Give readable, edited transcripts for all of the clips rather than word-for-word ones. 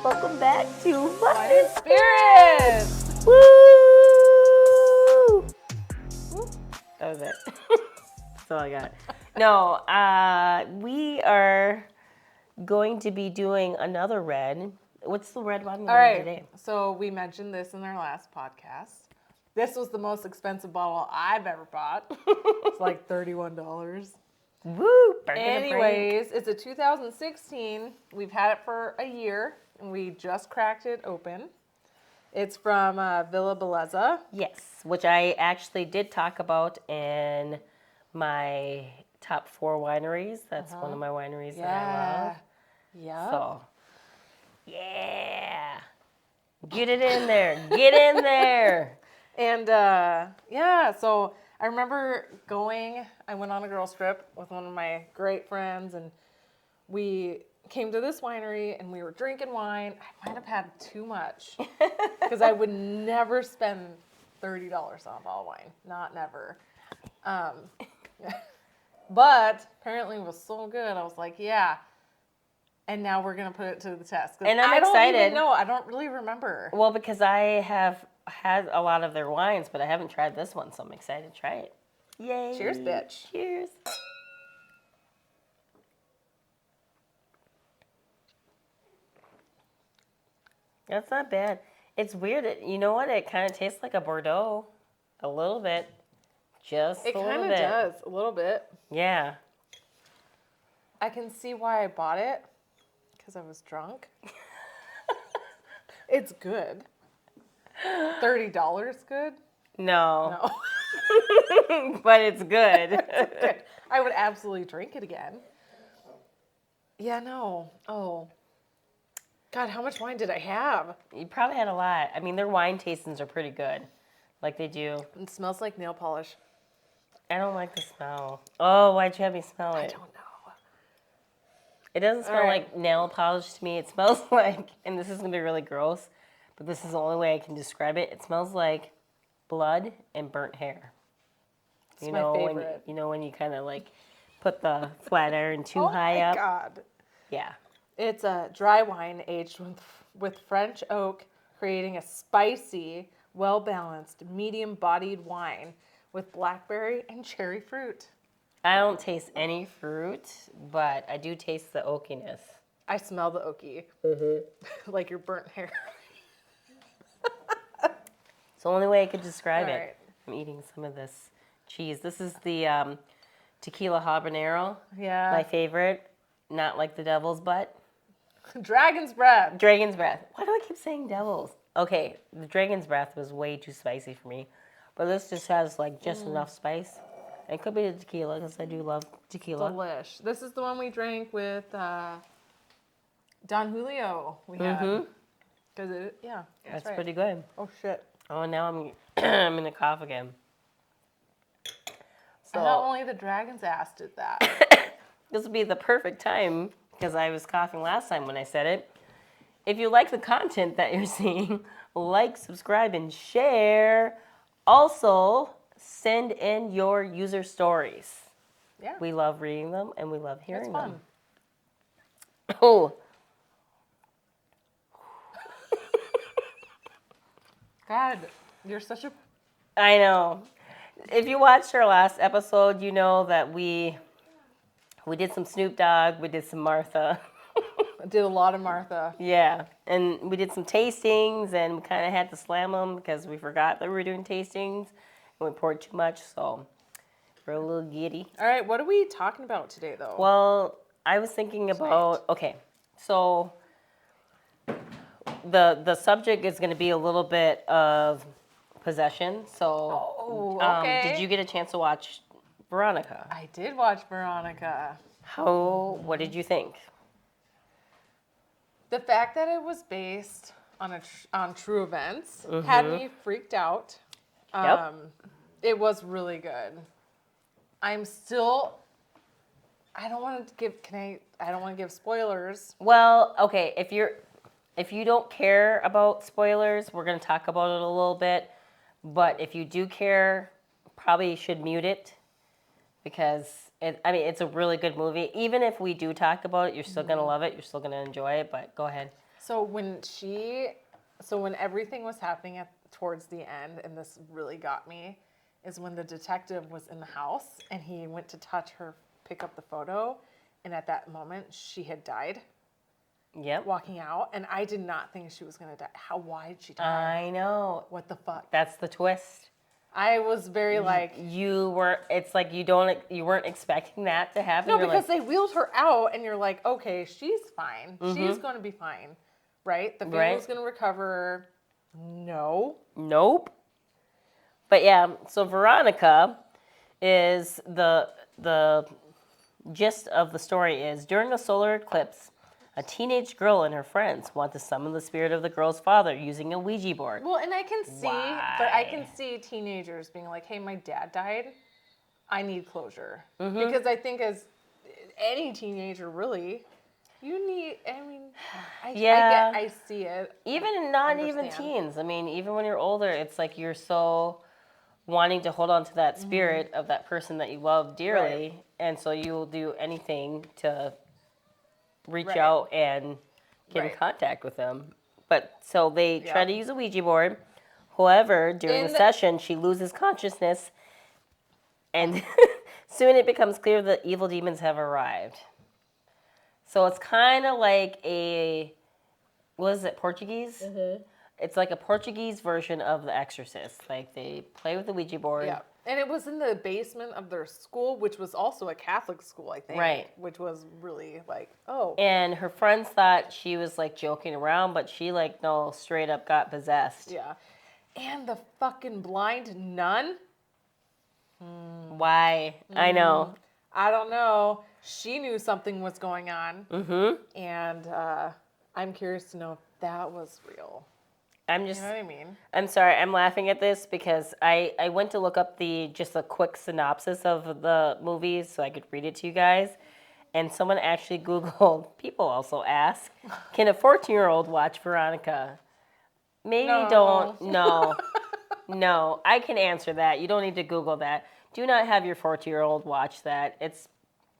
Welcome back to Wine and Spirits! Woo! That was it. That's all I got. No, we are going to be doing another red. What's the red wine we're doing today? So we mentioned this in our last podcast. This was the most expensive bottle I've ever bought. It's like $31. Woo! Anyways, it's a 2016. We've had it for a year, and we just cracked it open. It's from Bellezza. Yes, which I actually did talk about in my top 4 wineries. That's one of my wineries that I love. Yeah. So, yeah. Get it in there. Get in there. And so I remember I went on a girls trip with one of my great friends, and we came to this winery and we were drinking wine. I might have had too much because I would never spend $30 on a bottle of wine. Not never. But apparently it was so good. I was like, yeah. And now we're going to put it to the test. And I'm excited. I don't even know. I don't really remember. Well, because I have had a lot of their wines, but I haven't tried this one, so I'm excited to try it. Yay. Cheers, bitch. Cheers. That's not bad. It's weird. You know what? It kind of tastes like a Bordeaux. A little bit. Just a little bit. It kind of does. A little bit. Yeah. I can see why I bought it. Because I was drunk. It's good. $30 good? No. But it's good. It's good. I would absolutely drink it again. Yeah, no. Oh. God, how much wine did I have? You probably had a lot. I mean, their wine tastings are pretty good. Like they do. It smells like nail polish. I don't like the smell. Oh, why'd you have me smell it? I don't know. It doesn't smell like nail polish to me. It smells like, and this is going to be really gross, but this is the only way I can describe it. It smells like blood and burnt hair. It's my favorite. When you kind of like put the flat iron too high up. Oh my God. Yeah. It's a dry wine aged with French oak, creating a spicy, well-balanced, medium-bodied wine with blackberry and cherry fruit. I don't taste any fruit, but I do taste the oakiness. I smell the oaky. Like your burnt hair. It's the only way I could describe it. Right. I'm eating some of this cheese. This is the tequila habanero. Yeah. My favorite. Not like the devil's butt. Dragon's breath. Dragon's breath. Why do I keep saying devil's? Okay, the dragon's breath was way too spicy for me. But this just has like just enough spice. It could be the tequila because I do love tequila. Delish. This is the one we drank with Don Julio. We had. Because That's right. Pretty good. Oh shit. Oh, now I'm I'm gonna cough again. So not only the dragon's ass did that. This would be the perfect time because I was coughing last time when I said it. If you like the content that you're seeing, like, subscribe, and share. Also, send in your user stories. Yeah. We love reading them and we love hearing them. It's fun. Oh. God, you're such a... I know. If you watched our last episode, you know that we did some Snoop Dogg, we did some Martha. I did a lot of Martha. Yeah, and we did some tastings, and we kind of had to slam them because we forgot that we were doing tastings, and we poured too much, so we're a little giddy. All right, what are we talking about today, though? Well, I was thinking about, okay, so the subject is going to be a little bit of possession, so did you get a chance to watch Veronica? I did watch Veronica. What did you think? The fact that it was based on true events had me freaked out. Yep. It was really good. I don't want to give spoilers. Well, okay, if you don't care about spoilers, we're going to talk about it a little bit. But if you do care, probably should mute it because it's a really good movie. Even if we do talk about it, you're still going to love it. You're still going to enjoy it, but go ahead. So when everything was happening towards the end, and this really got me, is when the detective was in the house and he went to touch her, pick up the photo, and at that moment she had died. Yep. Walking out, and I did not think she was gonna die. Why did she die? I know. What the fuck? That's the twist. I was very like, it's like you weren't expecting that to happen. no, You're because like, they wheeled her out, and you're like, okay, she's fine. She's gonna be fine, right? The family's gonna recover. No. Nope. But yeah, so Veronica is the gist of the story is during a solar eclipse, a teenage girl and her friends want to summon the spirit of the girl's father using a Ouija board. Well, and I can see teenagers being like, hey, my dad died. I need closure. Because I think as any teenager, really, you need, I see it. Even not even teens. I mean, even when you're older, it's like you're so wanting to hold on to that spirit of that person that you love dearly. Right. And so you will do anything to reach out and get in contact with them. But so they try to use a Ouija board. However, during the session, she loses consciousness. And soon it becomes clear that evil demons have arrived. So it's kind of like Portuguese? Mm-hmm. It's like a Portuguese version of The Exorcist. Like they play with the Ouija board. Yeah. And it was in the basement of their school, which was also a Catholic school, I think. Right. Which was really like, oh. And her friends thought she was like joking around, but she like, no, straight up got possessed. Yeah. And the fucking blind nun. Why? I know. I don't know. She knew something was going on. Mm-hmm. And I'm curious to know if that was real. I'm just, you know what I mean? I'm sorry, I'm laughing at this because I went to look up just a quick synopsis of the movie so I could read it to you guys. And someone actually Googled, people also ask, can a 14-year-old watch Veronica? Maybe don't, no, I can answer that. You don't need to Google that. Do not have your 14-year-old watch that. It's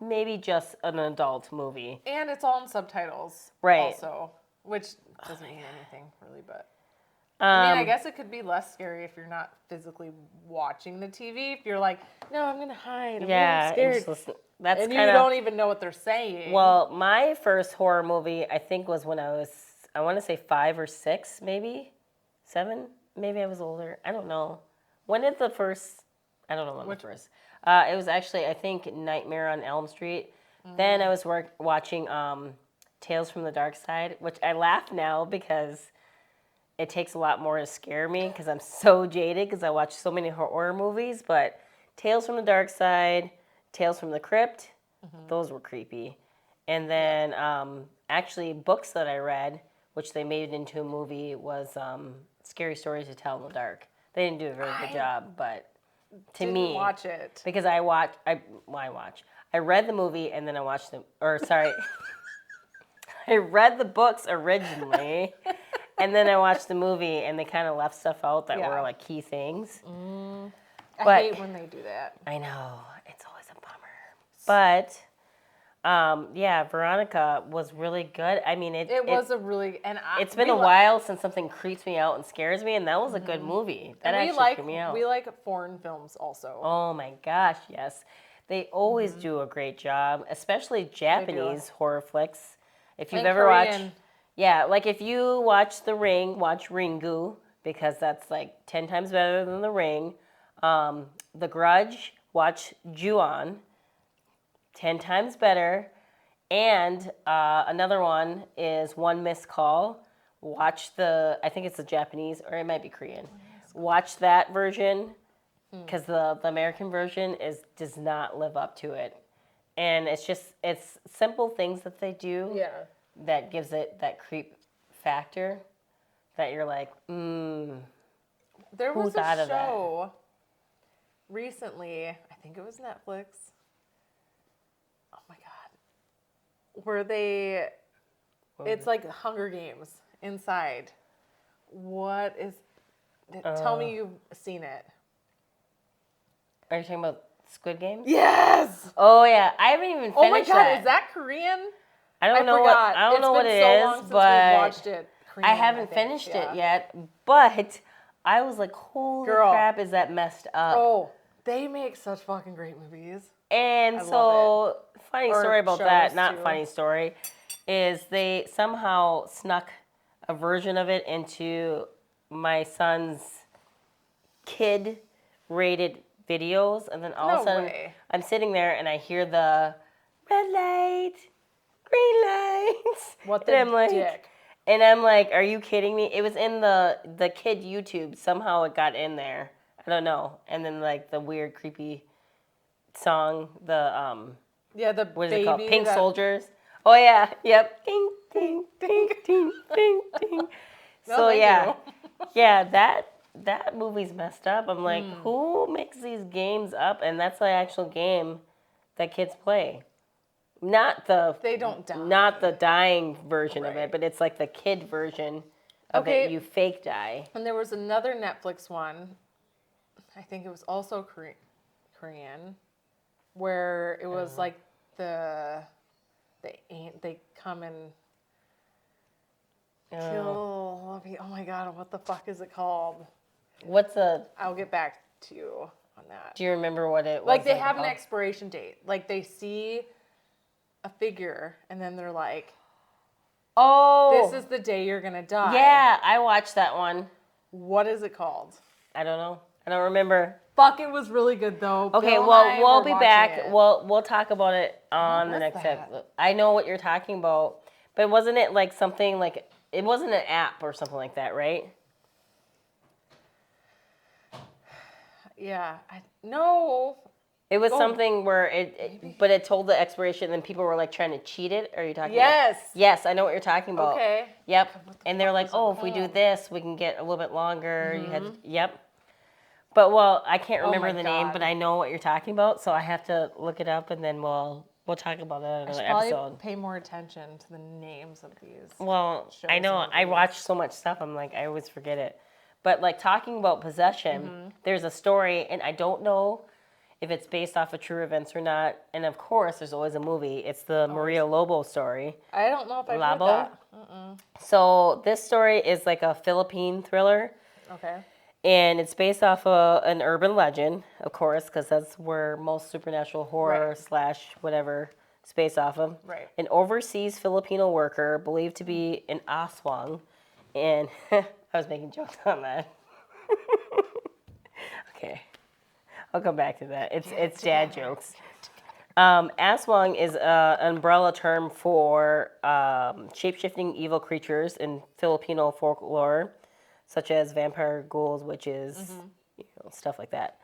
maybe just an adult movie. And it's all in subtitles. Right. Also, which doesn't mean anything really, but. I mean, I guess it could be less scary if you're not physically watching the TV. If you're like, no, I'm going to hide. I'm really scared. That's and you don't even know what they're saying. Well, my first horror movie, I think, was when I want to say 5 or 6, maybe 7. Maybe I was older. I don't know. When did the first? I don't know when the first. It was actually, I think, Nightmare on Elm Street. Then I was watching Tales from the Dark Side, which I laugh now because it takes a lot more to scare me because I'm so jaded because I watch so many horror movies. But Tales from the Dark Side, Tales from the Crypt, those were creepy. And then actually books that I read, which they made into a movie, was Scary Stories to Tell in the Dark. They didn't do a very good job, but to me, didn't watch it because I read the movie and then I watched them. Or sorry, I read the books originally. And then I watched the movie, and they kind of left stuff out that were like key things. I hate when they do that. I know. It's always a bummer. But, Veronica was really good. I mean, it was a really... It's been a while since something creeps me out and scares me, and that was a good movie. That actually creeped me out. We like foreign films also. Oh, my gosh, yes. They always do a great job, especially Japanese horror flicks. If you've ever watched... Yeah, like if you watch The Ring, watch Ringu, because that's like 10 times better than The Ring. The Grudge, watch Ju-on, 10 times better. And another one is One Missed Call. Watch I think it's the Japanese, or it might be Korean. Watch that version, because the American version does not live up to it. And it's simple things that they do. Yeah. That gives it that creep factor that you're like, There was a show recently, I think it was Netflix. Oh my God. Where it's like Hunger Games inside. Tell me you've seen it. Are you talking about Squid Games? Yes! Oh yeah, I haven't even finished that. Oh my God, is that Korean? I don't know forgot. what it It's been so is, long since but we watched it. I Korean, haven't think. finished Yeah. it yet. But I was like, holy Girl. crap, is that messed up? Oh, they make such fucking great movies. And I so, love funny Or story about shows, that, not too. funny story, is they somehow snuck a version of it into my son's kid rated videos, and then all of No a sudden way. I'm sitting there and I hear the red light, green lights. What and the I'm like, dick? And I'm like, are you kidding me? It was in the kid YouTube. Somehow it got in there. I don't know. And then like the weird creepy song, the Yeah, the what is baby it called? Pink that- Soldiers. Oh yeah, yep. Ding ding ding ding ding ding. No, So thank yeah, you. yeah. That movie's messed up. I'm like, who makes these games up? And that's the actual game that kids play. Not the They don't die. Not the dying version of Right. it, but it's like the kid version of Okay. it. You fake die. And there was another Netflix one. I think it was also Korean, where it was like they come and kill. Oh my god, what the fuck is it called? What's a? I'll get back to you on that. Do you remember what it was? Like they have an about? expiration date. Like they see a figure and then they're like, Oh, "This is the day you're gonna die." yeah, I watched that one. What is it called? I don't know. I don't remember. Fuck, it was really good though. Okay, Bill and well, I we'll were be watching back. it. We'll talk about it on the was next that? episode. I know what you're talking about, but wasn't it like something like it wasn't an app or something like that, right? Yeah, no. It was Oh, something where but it told the expiration, and people were like trying to cheat it. Are you talking? Yes. About? Yes, I know what you're talking about. Okay. Yep. What the And they're fuck like, was it oh, if we do called? this, we can get a little bit longer. You had, yep. But well, I can't Oh remember my the name, God. but I know what you're talking about, so I have to look it up, and then we'll talk about that in I should another probably episode. pay more attention to the names of these. Well, shows I know and I movies. watch so much stuff. I'm like, I always forget it. But like talking about possession, there's a story, and I don't know if it's based off of true events or not. And of course, there's always a movie. It's the Maria Lobo story. I don't know if I've heard Labo? that. So this story is like a Philippine thriller, Okay. and it's based off an urban legend, of course, because that's where most supernatural horror Right. / whatever is based off of. Right. An overseas Filipino worker believed to be an aswang, and I was making jokes on that. Okay, I'll come back to that. It's dad jokes. Aswang is an umbrella term for shape-shifting evil creatures in Filipino folklore, such as vampire, ghouls, witches, stuff like that.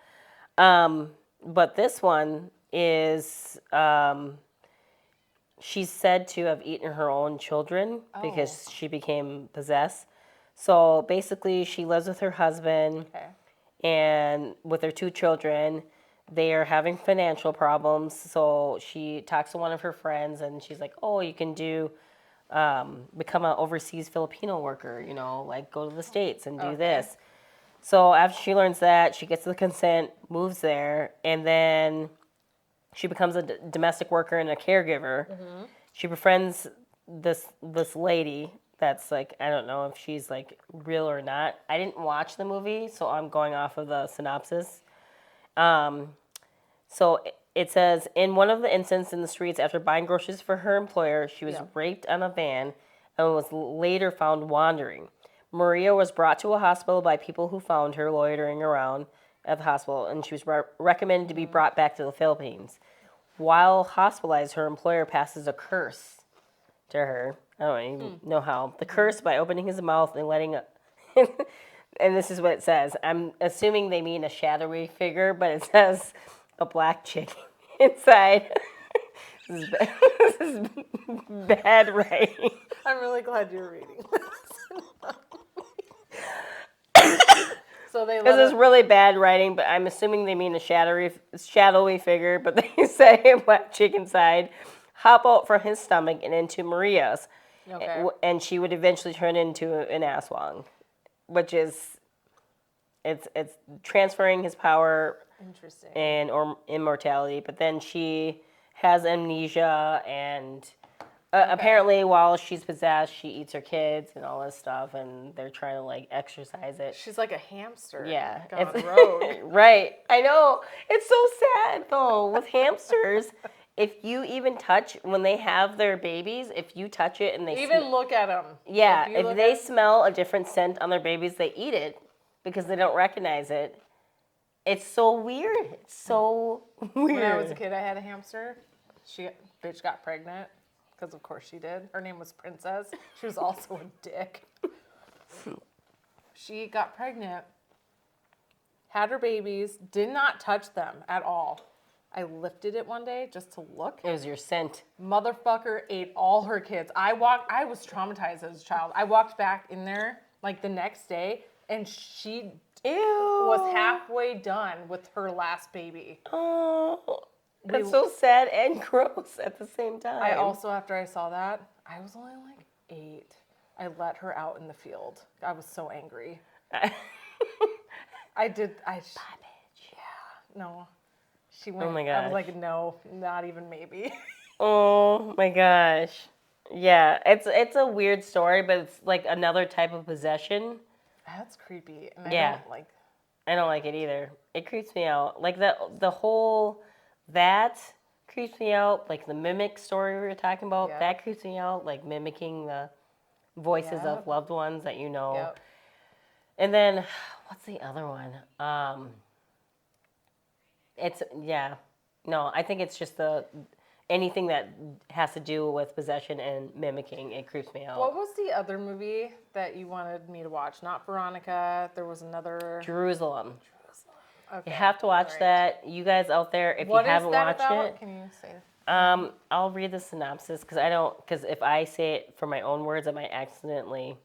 But this one is she's said to have eaten her own children because she became possessed. So basically, she lives with her husband Okay. and with her 2 children. They are having financial problems, so she talks to one of her friends, and she's like, "Oh, you can become an overseas Filipino worker. Like go to the States and do this." So after she learns that, she gets the consent, moves there, and then she becomes a domestic worker and a caregiver. She befriends this lady that's like, I don't know if she's like real or not. I didn't watch the movie, so I'm going off of the synopsis. So it says, in one of the incidents in the streets after buying groceries for her employer, she was raped on a van and was later found wandering. Maria was brought to a hospital by people who found her loitering around at the hospital, and she was recommended to be brought back to the Philippines. While hospitalized, her employer passes a curse to her. I don't even know how. The curse by opening his mouth and letting and this is what it says. I'm assuming they mean a shadowy figure, but it says a black chick inside. This is bad writing. I'm really glad you're reading So they This is really bad writing, but I'm assuming they mean a shadowy figure, but they say a black chick inside hop out from his stomach and into Maria's. Okay. And she would eventually turn into an aswang, which is it's transferring his power Interesting. and or immortality, but then she has amnesia and Apparently, while she's possessed, she eats her kids and all this stuff, and they're trying to like exorcise it. She's like a hamster. Yeah, Gone rogue. Right. I know. It's so sad though with hamsters. If you even touch when they have their babies, if you touch it and they Even look at them. yeah, if they smell a different scent on their babies, they eat it because they don't recognize it. It's so weird. It's so weird. When I was a kid, I had a hamster. Bitch got pregnant. Because of course she did. Her name was Princess. She was also a dick. She got pregnant, had her babies, did not touch them at all. I lifted it one day just to look. It was your scent. Motherfucker ate all her kids. I was traumatized as a child. I walked back in there like the next day and she was halfway done with her last baby. Oh. That's so sad and gross at the same time. I also, after I saw that, I was only like 8. I let her out in the field. I was so angry. I did. Bye, bitch. Yeah. No. She went. Oh my gosh. I was like, no, not even maybe. Oh my gosh. Yeah, it's a weird story, but it's like another type of possession. That's creepy. And Yeah. I don't like it either. It creeps me out. Like the whole. That creeps me out, like the mimic story we were talking about. Yep. That creeps me out, like mimicking the voices of loved ones that you know. Yep. And then, what's the other one? I think it's just anything that has to do with possession and mimicking. It creeps me out. What was the other movie that you wanted me to watch? Not Veronica. There was another. Jerusalem. Okay. You have to watch that. You guys out there, if you haven't watched it. Can you say? I'll read the synopsis because if I say it for my own words, I might accidentally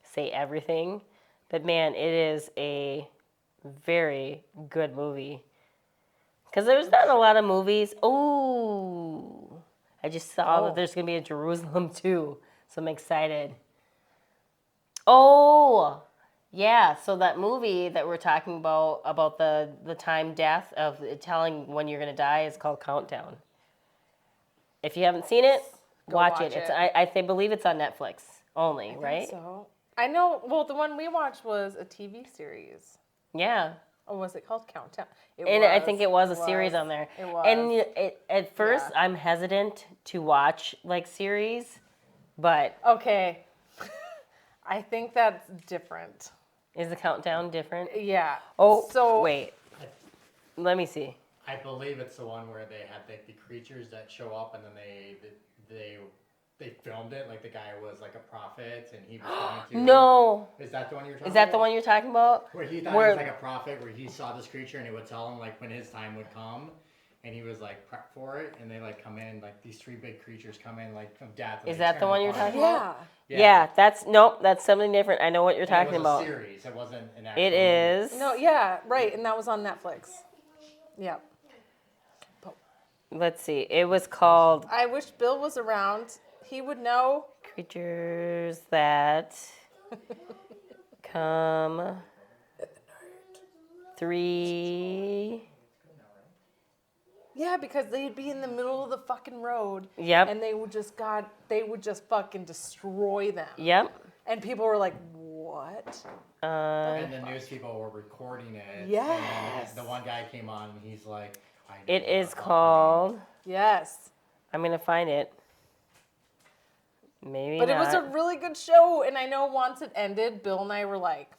say everything. But man, it is a very good movie. Because there's not a lot of movies. Oh, I just saw that there's going to be a Jerusalem too. So I'm excited. Oh, yeah. So that movie that we're talking about the time death of telling when you're going to die is called Countdown. If you haven't seen it, watch it. I believe it's on Netflix only, right? So I know. Well, the one we watched was a TV series. Yeah. Oh, was it called Countdown? I think it was a series on there. It was. And at first, I'm hesitant to watch like series, but okay. I think that's different. Is the Countdown different? Yeah. Oh, so wait. Let me see. I believe it's the one where they had the creatures that show up and then they filmed it. Like the guy was like a prophet and he was going to. No. Is that the one you're talking about? Is that the one you're talking about? Where he thought he was like a prophet, where he saw this creature and it would tell him like when his time would come, and he was like prepped for it, and they like come in like these 3 big creatures come in like from death. Is that the one you're talking about? Yeah. That's something different. I know what you're talking about. It was a series. It wasn't an actual It is. No, yeah, right, and that was on Netflix. Yeah. Let's see. It was called I wish Bill was around. He would know. Creatures That Come 3. Yeah, because they'd be in the middle of the fucking road. Yep. And they would just fucking destroy them. Yep. And people were like, what? And the news people were recording it. Yes. And the one guy came on and he's like, It is called. Yes. I'm going to find it. Maybe But not. it was a really good show. And I know once it ended, Bill and I were like,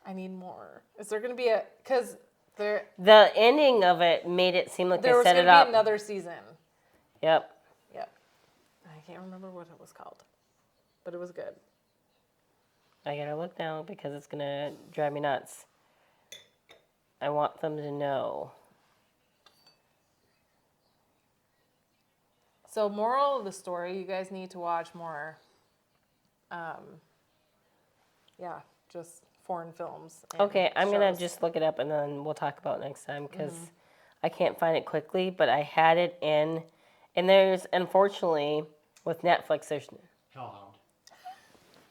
I need more. Is there going to be because the ending of it made it seem like they set it up. There was going to be another season. Yep. I can't remember what it was called. But it was good. I got to look now because it's going to drive me nuts. I want them to know. So, moral of the story, you guys need to watch more, just foreign films. Okay, I'm going shows. to just look it up and then we'll talk about it next time because I can't find it quickly, but I had it in. And there's, unfortunately, with Netflix, there's... Hellhound.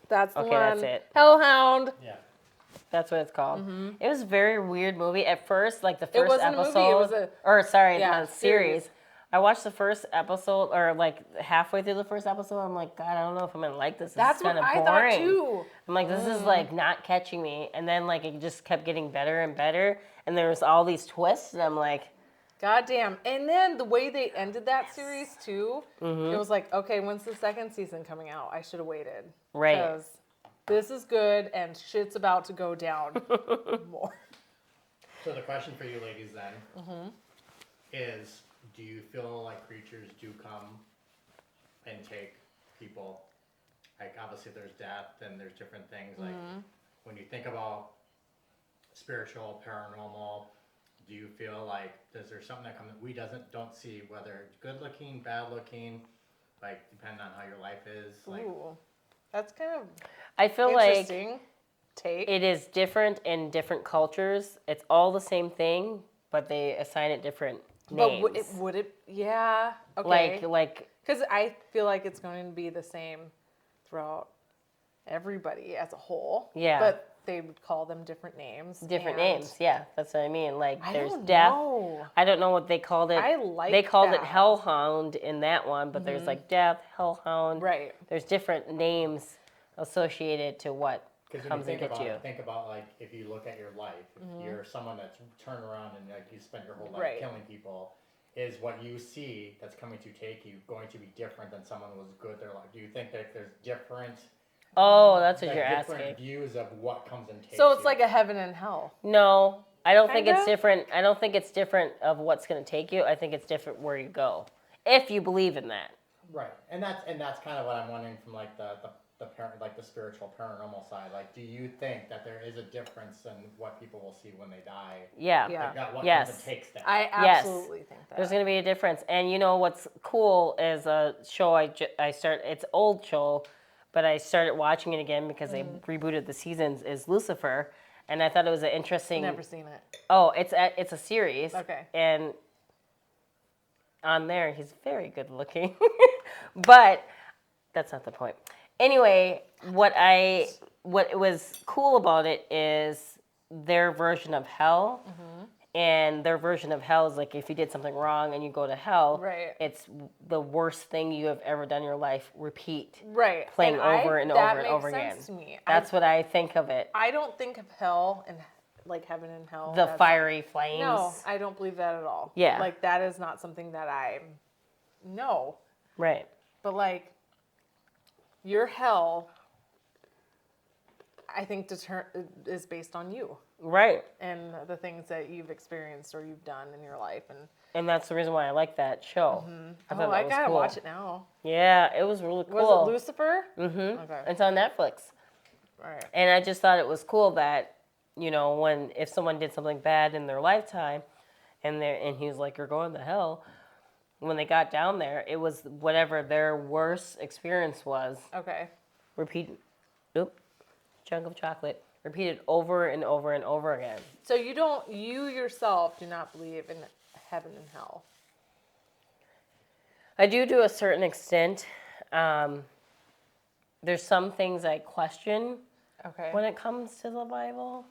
That's the one. That's it. Hellhound. Yeah. That's what it's called. Mm-hmm. It was a very weird movie. At first, like the first wasn't episode... a movie, it was the series. I watched the first episode, or like halfway through the first episode. I'm like, God, I don't know if I'm gonna like this. That's This is what kind of I boring. thought too. I'm like, this is like not catching me. And then like it just kept getting better and better. And there was all these twists, and I'm like, God damn. And then the way they ended that series too, it was like, okay, when's the second season coming out? I should have waited. Right. Because this is good and shit's about to go down more. So the question for you ladies then is, do you feel like creatures do come and take people? Like obviously there's death and there's different things. Like when you think about spiritual, paranormal, do you feel like is there something that comes that we don't see, whether it's good looking, bad looking, like depending on how your life is? Like Ooh, that's kind of I feel like interesting take. it is different in different cultures. It's all the same thing, but they assign it different names. But would it? Yeah. Okay. Like Because I feel like it's going to be the same throughout everybody as a whole. Yeah. But they would call them different names. different and names. Yeah, that's what I mean. Like I there's don't death. know. I don't know what they called it. I like They called it that. Hellhound in that one, but there's like death, Hellhound. Right. There's different names associated to what because when you comes and think gets about you. think about like if you look at your life, if you're someone that's turned around and like you spend your whole life Right. killing people, is what you see that's coming to take you going to be different than someone who was good their life? Do you think that there's different Oh, that's what like, you're different asking. views of what comes and takes So it's you? like a heaven and hell. No, I don't think it's Kinda? different. I don't think it's different of what's going to take you. I think it's different where you go, if you believe in that. Right, and that's kind of what I'm wondering from like the like the spiritual paranormal side. Like, do you think that there is a difference in what people will see when they die? Yeah. Yeah. Like that, what Yes. comes and takes them? I Yes. absolutely think that. There's going to be a difference. And you know what's cool is a show I start. It's old show, but I started watching it again because they rebooted the seasons. Is Lucifer, and I thought it was an interesting. Never seen it. Oh, it's a series. Okay. And on there, he's very good looking, but that's not the point. Anyway, what was cool about it is their version of hell, and their version of hell is like if you did something wrong and you go to hell, Right. it's the worst thing you have ever done in your life. Repeat, Right. playing And over and that over and makes over sense again. To me. That's what I think of it. I don't think of hell and like heaven and hell. The as- fiery flames. No, I don't believe that at all. Yeah. Like that is not something that I know. Right. But like your hell, I think is based on you Right. and the things that you've experienced or you've done in your life. And that's the reason why I like that show. I thought I that was gotta cool. watch it now. Yeah, it was really cool. Was it Lucifer? Mm-hmm. Okay. It's on Netflix. All right. And I just thought it was cool that, you know, if someone did something bad in their lifetime and he was like, you're going to hell, when they got down there, it was whatever their worst experience was. Okay. Repeat, chunk of chocolate. Repeated over and over and over again. So you yourself do not believe in heaven and hell. I do to a certain extent. There's some things I question Okay. when it comes to the Bible.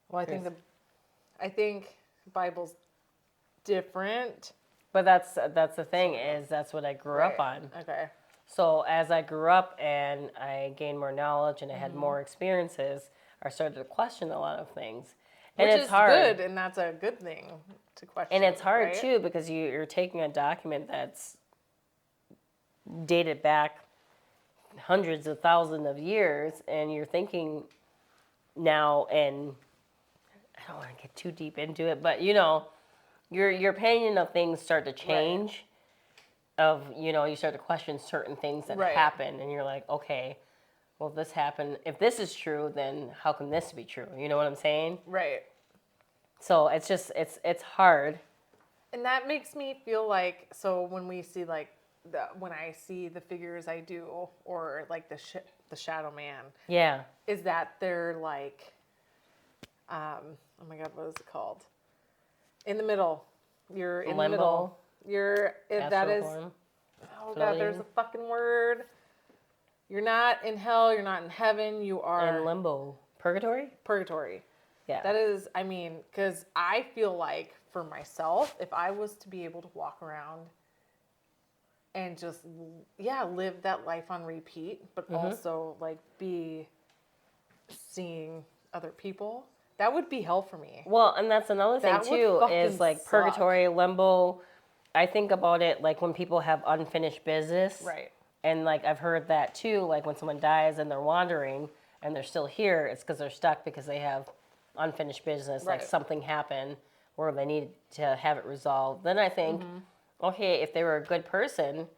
Well, I think Bible's different. But that's the thing is that's what I grew up Right. on. Okay. So as I grew up and I gained more knowledge and I had Mm-hmm. more experiences, I started to question a lot of things. And Which it's is hard. good, and that's a good thing to question. And it's hard right? too because you're taking a document that's dated back hundreds of thousands of years and you're thinking now, and I don't want to get too deep into it, but you know, your opinion of things start to change. You start to question certain things that Right. happen, and you're like, okay, well, if this happened, if this is true, then how can this be true? You know what I'm saying? Right. So it's just it's hard. And that makes me feel like, so when we see like when I see the figures I do, or like the shadow man, Yeah. is that they're like, oh my God, what is it called? In the middle. You're in the Limbo. middle. That is, Astral form. oh God, there's a fucking word. You're not in hell, you're not in heaven, you are in limbo. Purgatory? purgatory. Yeah. That is, because I feel like for myself, if I was to be able to walk around and just, live that life on repeat, but also like be seeing other people. That would be hell for me. Well, and that's another thing That would too, fucking is like suck. purgatory, limbo. I think about it like when people have unfinished business. Right. And like I've heard that too, like when someone dies and they're wandering and they're still here, it's because they're stuck because they have unfinished business, like Right. something happened where they need to have it resolved. Then I think, okay, if they were a good person,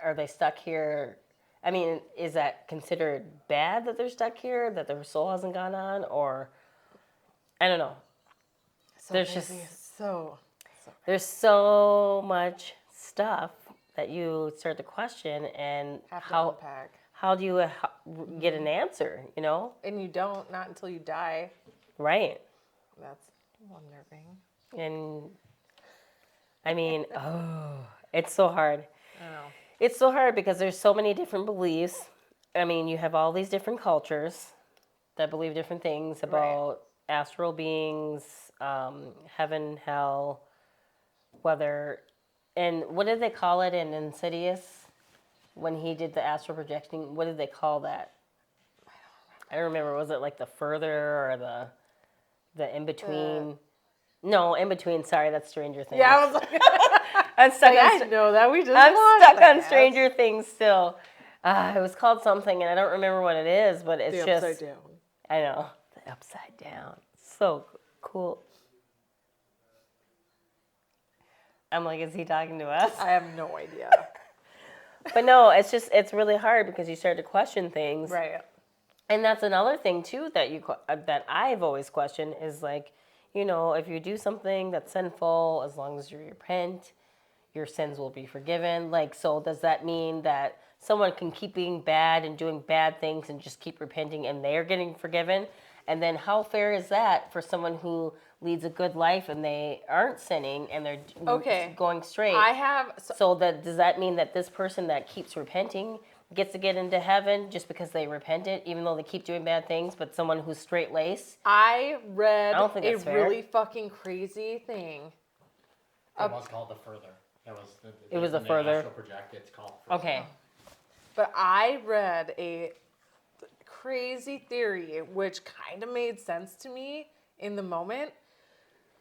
are they stuck here? I mean, is that considered bad that they're stuck here, that their soul hasn't gone on, or I don't know. So There's crazy. just so there's so much stuff that you start to question, and have to unpack. how do you get an answer, you know? And you don't, not until you die. Right. That's unnerving. And I mean, it's so hard. I know. It's so hard because there's so many different beliefs. I mean, you have all these different cultures that believe different things about astral beings, heaven, hell, whether, and what did they call it in Insidious when he did the astral projecting? What did they call that? I don't remember. Was it like the further or the in between? No, in between. Sorry, that's Stranger Things. Yeah, I was like, I'm stuck. I know that we just. I'm watched stuck that. on Stranger Things still. It was called something, and I don't remember what it is, but it's The just. Upside Down. I know, the Upside Down. So cool. I'm like, is he talking to us? I have no idea. But no, it's really hard because you start to question things. Right. And that's another thing too that I've always questioned is like, you know, if you do something that's sinful, as long as you repent, your sins will be forgiven. Like, so does that mean that someone can keep being bad and doing bad things and just keep repenting and they're getting forgiven? And then how fair is that for someone who leads a good life and they aren't sinning and they're going straight? Does that mean that this person that keeps repenting gets to get into heaven just because they repented, even though they keep doing bad things, but someone who's straight-laced? I read I don't think that's fair. really fucking crazy thing. It was called the further. It was the further. Astral project. It's called further. Okay. But I read a crazy theory, which kind of made sense to me in the moment.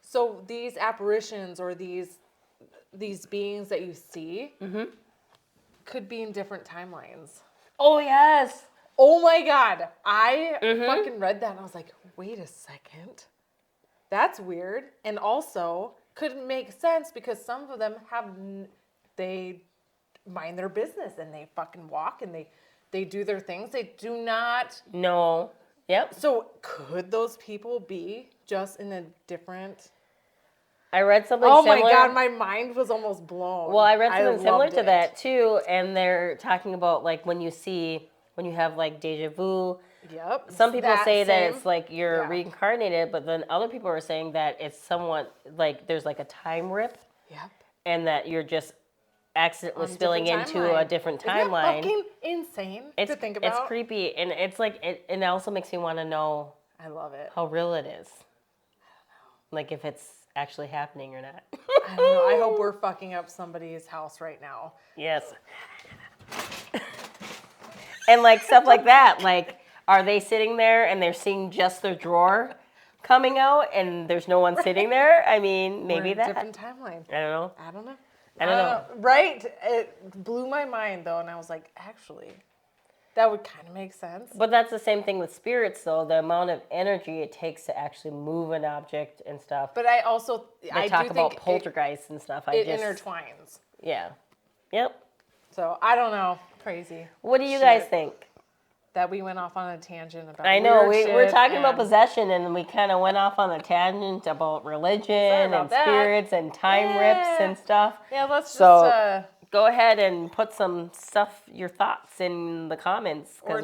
So these apparitions or these beings that you see could be in different timelines. Oh, yes. Oh my God. I fucking read that and I was like, wait a second. That's weird. And also couldn't make sense because some of them they mind their business and they fucking walk and they do their things. They do not. No. Yep. So could those people be just in a different... I read something similar. Oh my God, my mind was almost blown. Well, I read something similar loved to it. that too, and they're talking about like when you have like deja vu. Yep. Some people say that same. it's like you're reincarnated, but then other people are saying that it's somewhat like there's like a time rip. Yep. And that you're just accidentally spilling into a different Isn't that timeline. fucking insane to think about? It's creepy, and it's like it also makes me want to know. I love it. How real it is. Like if it's actually happening or not. I don't know. I hope we're fucking up somebody's house right now. Yes. And like stuff like that, like are they sitting there and they're seeing just their drawer coming out and there's no one sitting there? I mean, maybe that. Different timeline. I don't know. I don't know. I don't know. Right? It blew my mind though, and I was like, actually, that would kind of make sense. But that's the same thing with spirits, though. The amount of energy it takes to actually move an object and stuff. But I also they talk about poltergeists and stuff. It intertwines. Yeah. Yep. So I don't know. Crazy. What do you guys think? That we went off on a tangent about. I know we're talking and about possession, and we kind of went off on a tangent about religion and spirits and time rips and stuff. Yeah, let's just go ahead and put your thoughts in the comments or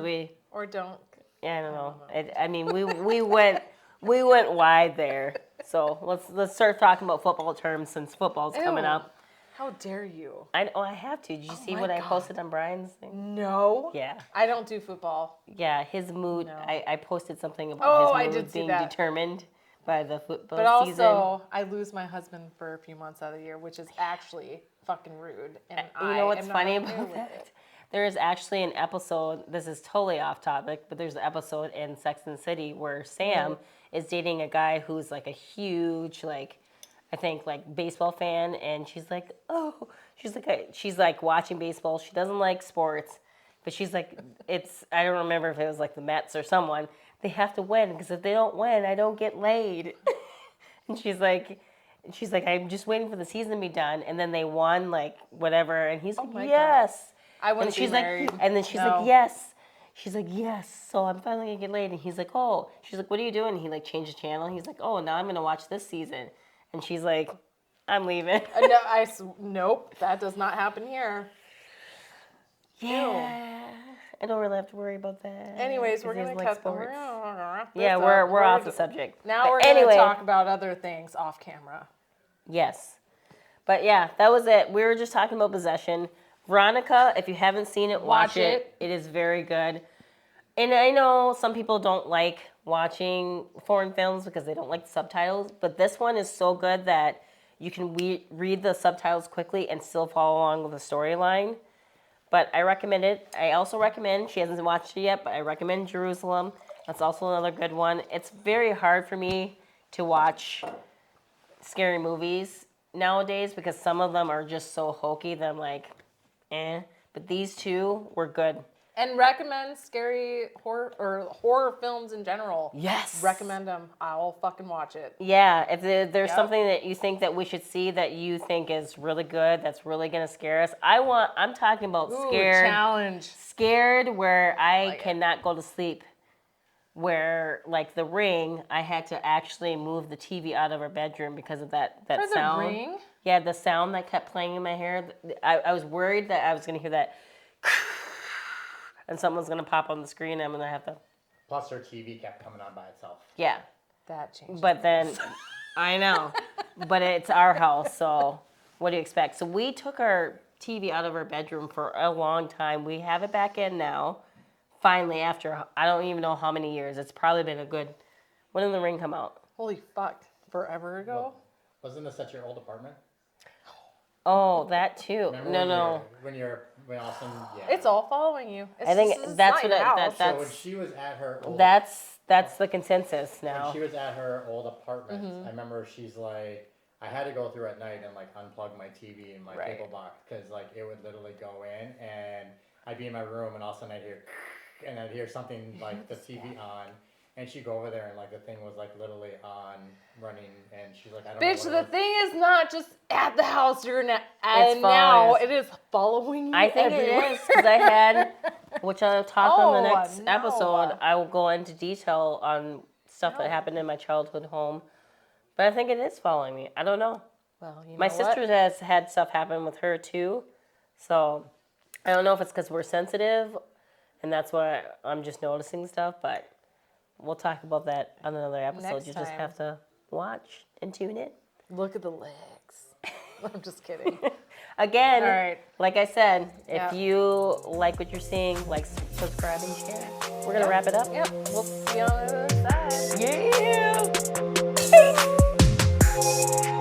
don't. Yeah, I don't know. I mean, we went wide there. So let's start talking about football terms since football's coming up. How dare you? I have to. Did you see what I posted on Brian's thing? No. Yeah. I don't do football. Yeah, his mood. No. I posted something about his mood being determined by the football But season. also, I lose my husband for a few months out of the year, which is actually fucking rude. And You know what's am not funny okay about with that? it. There is actually an episode, this is totally off topic, but there's an episode in Sex and the City where Sam is dating a guy who's like a huge, like, I think like baseball fan, and she's like, oh, she's like watching baseball. She doesn't like sports, but she's like, I don't remember if it was like the Mets or someone. They have to win because if they don't win, I don't get laid. And she's like, I'm just waiting for the season to be done, and then they won like whatever, and he's like, my yes. I wouldn't And she's be married. like, and then she's like, yes. She's like, yes. So I'm finally gonna get laid. And he's like, oh. She's like, what are you doing? And he like changed the channel. He's like, oh, now I'm gonna watch this season. And she's like, I'm leaving. No, nope, that does not happen here. Yeah. I don't really have to worry about that. Anyways, we're 'cause gonna he's cut sports. Yeah, we're off the subject. Now But we're gonna anyway, talk about other things off camera. Yes. But yeah, that was it. We were just talking about Possession. Veronica, if you haven't seen it, watch it. It is very good. And I know some people don't like watching foreign films because they don't like the subtitles, but this one is so good that you can read the subtitles quickly and still follow along with the storyline. But I recommend it. I also recommend, she hasn't watched it yet, but I recommend Jerusalem. That's also another good one. It's very hard for me to watch scary movies nowadays because some of them are just so hokey that I'm like, eh. But these two were good. And recommend scary horror films in general. Yes. Recommend them. I'll fucking watch it. Yeah, if there's something that you think that we should see that you think is really good, that's really gonna scare us. I'm talking about scared. Challenge. Scared where I cannot go to sleep. Where like The Ring, I had to actually move the TV out of our bedroom because of that For sound. The Ring? Yeah, the sound that kept playing in my hair. I was worried that I was gonna hear that. And someone's gonna pop on the screen and I'm gonna have to. Plus, her TV kept coming on by itself. Yeah. That changed. But then, I know. But it's our house, so what do you expect? So we took our TV out of our bedroom for a long time. We have it back in now. Finally, after I don't even know how many years. It's probably been a good. When did The Ring come out? Holy fuck. Forever ago? Wasn't this at your old apartment? Oh, that too. Remember No. when all of a sudden, yeah. It's all following you. I think that's what house. So when she was at her old, that's the consensus now. when she was at her old apartment, I remember she's like, I had to go through at night and like unplug my TV and my cable box because like it would literally go in and I'd be in my room and all of a sudden I'd hear and I'd hear something like the TV on. And she'd go over there and like the thing was like literally on running and she's like, I don't Bitch, know. the thing is not just at the house you're at, It's and now following us. it is following you I think everywhere. it is because I had, which I'll talk on the Oh, next no. episode. I will go into detail on stuff that happened in my childhood home, but I think it is following me. I don't know. Well, you know My what? sister has had stuff happen with her too, so I don't know if it's because we're sensitive, and that's why I'm just noticing stuff. But we'll talk about that on another episode. Next You just time. have to watch and tune in. Look at the legs. I'm just kidding. Again, All right. like I said, if Yeah. you like what you're seeing, like, subscribe, and share. We're going to wrap it up. Yep, we'll see you on the other side. Yeah. Peace.